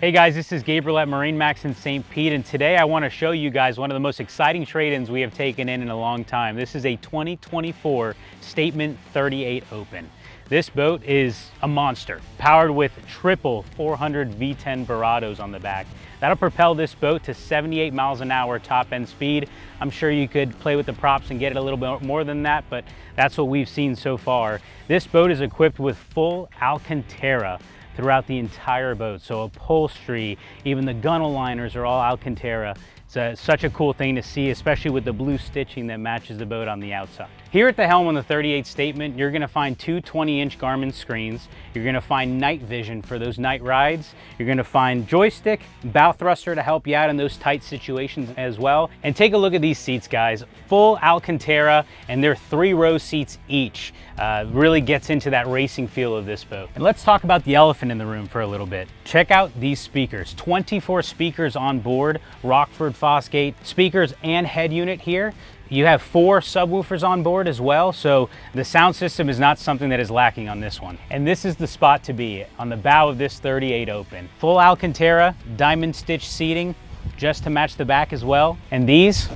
Hey guys, this is Gabriel at MarineMax in St. Pete, and today I want to show you guys one of the most exciting trade-ins we have taken in a long time. This is a 2024 Statement 38 Open. This boat is a monster, powered with triple 400 V10 Verados on the back. That'll propel this boat to 78 miles an hour top end speed. I'm sure you could play with the props and get it a little bit more than that, but that's what we've seen so far. This boat is equipped with full Alcantara throughout the entire boat. So upholstery, even the gunnel liners are all Alcantara. It's such a cool thing to see, especially with the blue stitching that matches the boat on the outside. Here at the helm on the 38 Statement, you're gonna find two 20-inch Garmin screens. You're gonna find night vision for those night rides. You're gonna find joystick, bow thruster to help you out in those tight situations as well. And take a look at these seats, guys. Full Alcantara, and they're 3-row seats each. Really gets into that racing feel of this boat. And let's talk about the elephant in the room for a little bit. Check out these speakers. 24 speakers on board, Rockford Fosgate speakers and head unit here. You have 4 subwoofers on board as well, so the sound system is not something that is lacking on this one. And this is the spot to be, on the bow of this 38 Open. Full Alcantara, diamond stitch seating, just to match the back as well. And these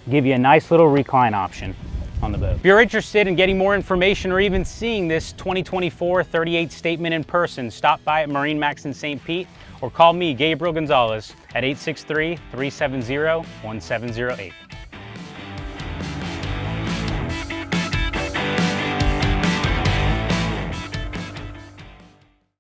give you a nice little recline option on the boat. If you're interested in getting more information or even seeing this 2024 38 Statement in person, stop by at MarineMax in St. Pete or call me, Gabriel Gonzalez, at 863-370-1708.